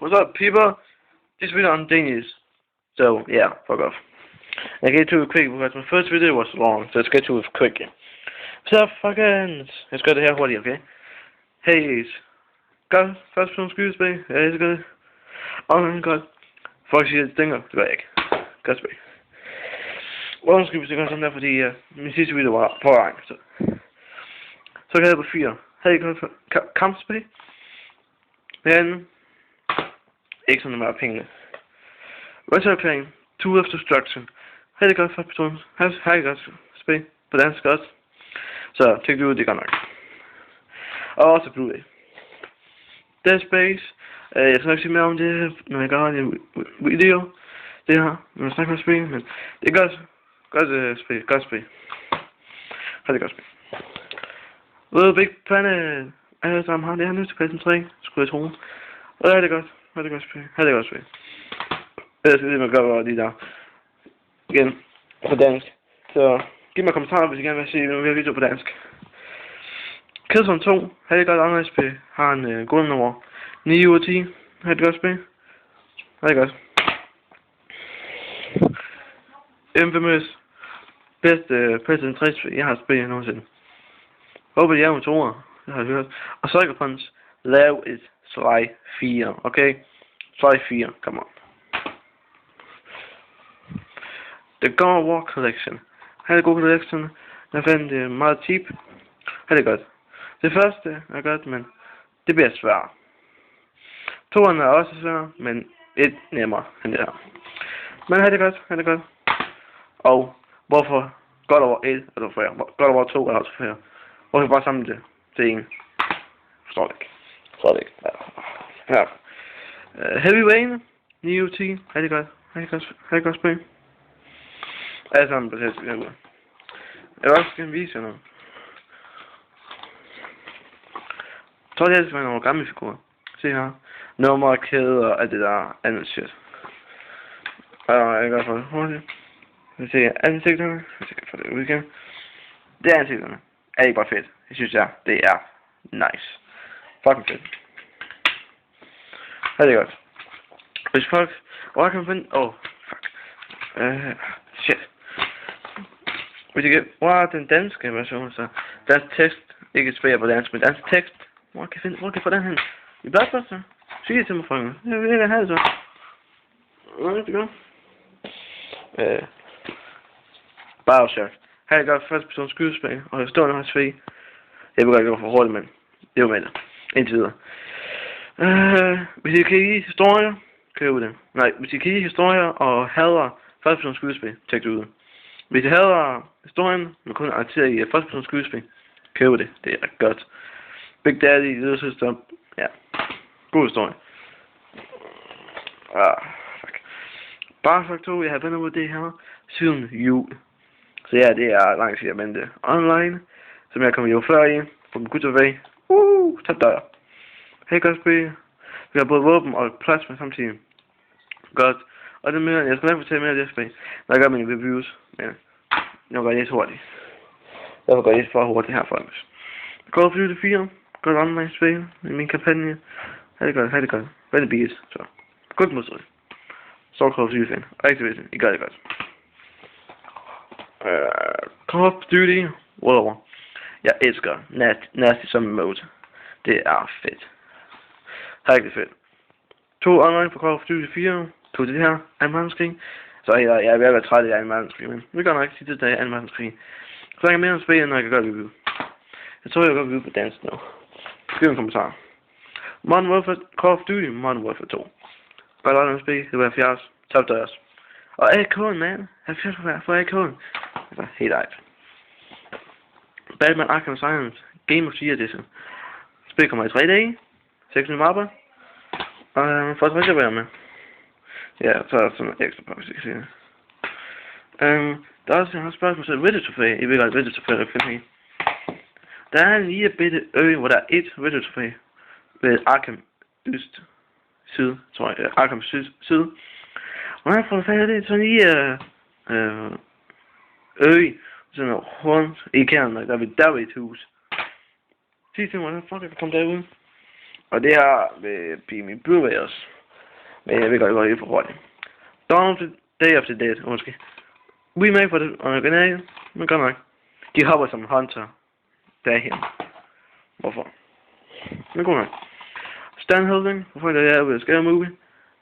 What's up, people? This video on Danish. So, yeah, fuck off. I get to it quick because my first video was long, so let's get to it quick. What's up, fuckers? Jeg skal gøre det her hurtigt, okay? Hey, godt. Første person skydespil. Ja, det er godt. Og godt. Folk siger, det stinker. Det gør jeg ikke. Godt spil. Undskyld, hvis det gør sådan der, fordi min sidste video var for lang. Så kan jeg på 4. Hey, godt. Kampspil. Men ikke sådan meget penge. Retro playing. Tool of Destruction. Rigtig godt for personen. Rigtig godt spil. På dansk også. Så tjek det ud, det er godt nok. Og også Blu-ray. Dead Space. Jeg skal nok sige mere om det, når jeg gør en video. Det her. Når jeg snakker om spil. Men det er godt. Godt spil. Godt spil. Rigtig godt spil. Little Big Planet. Alle sammen har det her nu til PlayStation 3. Skulle jeg tro. Og det er det godt. Rigtig godt spil. Rigtig godt spil. Jeg skal lige med gøre de der. Igen. På dansk. Så giv mig kommentarer, hvis I gerne vil se nogle video på dansk. Killzone 2. Rigtig godt online spil. Har en god nummer. 9 ud af 10. Rigtig godt spil. Rigtig godt. Infamous. Bedste PlayStation 3 spil, jeg har spillet nogensinde. Håber de er med toer. Det har jeg hørt. Og Sucker Punch. Lav et Sly 4. Okay? Sly 4. Come on. The God of War Collection. Rigtig god collection. Jeg fandt det meget cheap. Rigtig godt. Det første er godt, men det bliver svært. Toerne er også svært, men et nemmere end det her. Men rigtig godt, rigtig godt. Og hvorfor God of War 1 er du færre? God of War 2 er også færre. Hvorfor bare samle det til en? Forstår det ikke. Forstår det ikke. Ja. Heavy Rain. 9 ud af 10. Rigtig godt. Rigtig godt spil. Alle sammen på det her. Jeg vil også gerne vise jer noget. Jeg tror, det her skal være nogle gamle figurer. Se her. Nummer, kæder og alt det der andet shit. Og jeg gør for det hurtigt. Vi ser ansigterne. Hvis jeg kan få det ud igen. Det er ansigterne. Er ikke bare fedt. Jeg synes, det er nice. Fucking fedt. Det er godt. Hvis folk... Hvor jeg kan finde... Fuck. Shit. Hvis jeg kan... Hvor er den danske version, så... Dansk tekst. Ikke spiller på dansk, men dansk tekst. Hvor kan jeg få den hen? I Blockbuster? Sig det til mig, folk. Jeg vil ikke have det så. Det er godt. Bioshock. Her er godt første person skydespil, og jeg står nu hos fri. Jeg vil godt gå for hurtigt, men det er jo med det. Indtil videre. Hvis I kan lide historier, køb det. Nej, hvis I kan lide historier og hader første person skydespil, tjek det ud. Hvis I hader historien, men kun aktiveret i første person skydespil, køb det. Det er godt. Big Daddy, Little Sister, ja. God historie. Fuck. Bioshock 2, jeg har vendt ud det her 7. jul. Så ja, det er langt siden jeg vendte online, som jeg kom jo før i, på den gode vej. Top dør. Hey, godt spil. Vi har både våben og plasma samtidig. Godt. Og det mere, jeg skal nok fortælle mere af det spil, når jeg gør mine reviews, men jeg gør det så hurtigt. Derfor gør det for hurtigt her, folkens. Call of Duty 4, godt online spil i min kampagne. Rigtig godt. Rigtig billigt, så. Godt modstrid. Så Call of Duty fan. Rigtig vigtigt, I gør det godt. Call of Duty World War. Jeg elsker Nasty Summer Mode. Det er fedt. Rigtig fedt. 2 online på Call of Duty 4. 2 til det her. 2. verdenskrig. Så jeg er ved at være træt af 2. verdenskrig, men vi gør nok ikke sidste dag 2. verdenskrig. Så jeg mere om spillet, når jeg kan gøre review. Jeg tror, jeg gør review på dansk nu. Skriv en kommentar. Modern Warfare, Call of Duty Modern Warfare 2. Godt online spil. Det var 70. Top dørs. Og AK'en, man. 70 for AK'en. Altså, helt ejt. Batman Arkham Asylum. Game of the Year Edition. Spil kommer i 3 dage. 6 nye mapper. Og for at rigtig være med. Ja, så er der sådan en ekstra pakke, så jeg kan se det. Der er også et spørgsmål til Reddit Trofæ. I ved godt, Reddit Trofæ, der kan finde. Der er en lille bitte ø, hvor der er et Reddit Trofæ. Ved Arkham Øst. Syd, tror jeg. Arkham Syd. Hvordan får du fat i det? Sådan lige ø. Sådan rundt i kernen, der er ved et hus. Sig til mig, hvordan fuck jeg kan komme derud? Og det her vil blive min Blu-ray også. Men jeg ved godt, det går for hurtigt. Dawn of the Day of the Dead, måske. Remake for det originale, men godt nok. De hopper som Hunter derhen. Hvorfor? Men godt nok. Stan Helsing, hvorfor det er ved Scary Movie?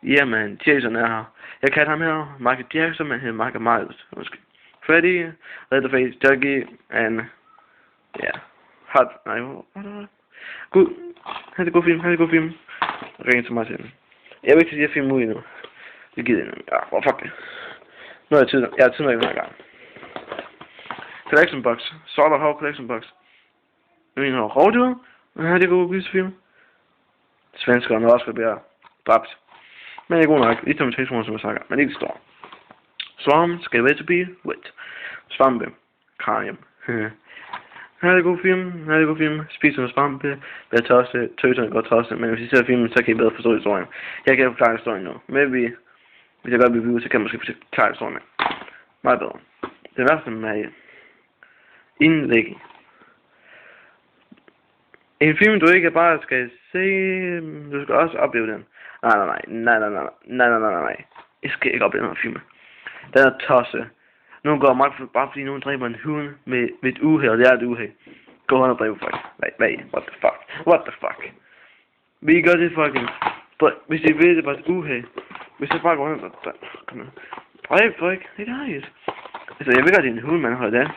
Jamen, Jason er her. Jeg kalder ham her Michael Jackson, men han Michael Myers, måske. Freddy, Leatherface, Dougie, and... ja. Hot... nej, hvad var det? God... han er god film, Ring til mig til. Jeg vil ikke sige, at film ud endnu. Det gider jeg nu. Ja, hvor fuck det. Nu er jeg tid. Jeg har tid nok ikke gang. Collection Box. Sort of How Collection Box. Nu er en rovdyr. Ja, det er god film. Svenskerne også bliver dræbt. Men det er god nok. Lige som tekstmål, som jeg snakker. Men ikke det står. Swarm skal være to be wet. Svampe. Kranium. Her er det god film. Spiser med svampe. Bliver tosset. Tøserne går tosset. Men hvis I ser filmen, så kan I bedre forstå historien. Jeg kan ikke forklare historien nu. Men hvis jeg gør review, så kan jeg måske forklare historien. Meget bedre. Det værste med indlæg. En film, du ikke bare skal se, du skal også opleve den. Nej. Jeg skal ikke opleve den her film. Den er tosse. Nogen går meget bare fordi nogen dræber en hund med et uheld, og det er et uheld. Gå hen og dræber folk. Nej, what the fuck. Vi gør det fucking. Hvis I ved det bare et uheld. Hvis jeg bare går hen og dræber folk, det er nice. Altså jeg ved godt, det er en hund, man holder det.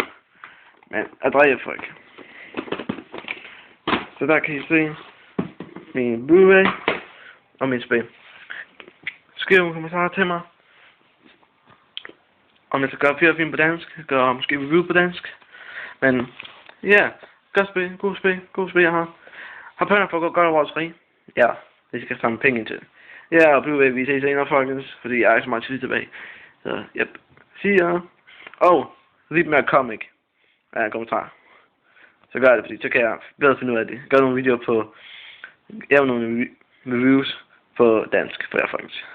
Men jeg dræber folk. Så der kan I se min Blu-ray og min spil. Skriv en kommentar til mig. Om jeg skal gøre flere film på dansk, gør måske review på dansk. Men ja, god spil jeg har. Har planer for at gå godt over 3. Ja, det skal samle penge til. Ja, og Blu-ray vi ses senere folkens, fordi jeg er ikke så meget tid tilbage. Så yep, siger. Lidt mere comic. Ja, en kommentar. Så gør det, fordi så kan jeg bedre finde ud af det. Gør nogle videoer på, nogle reviews på dansk for jer folkens.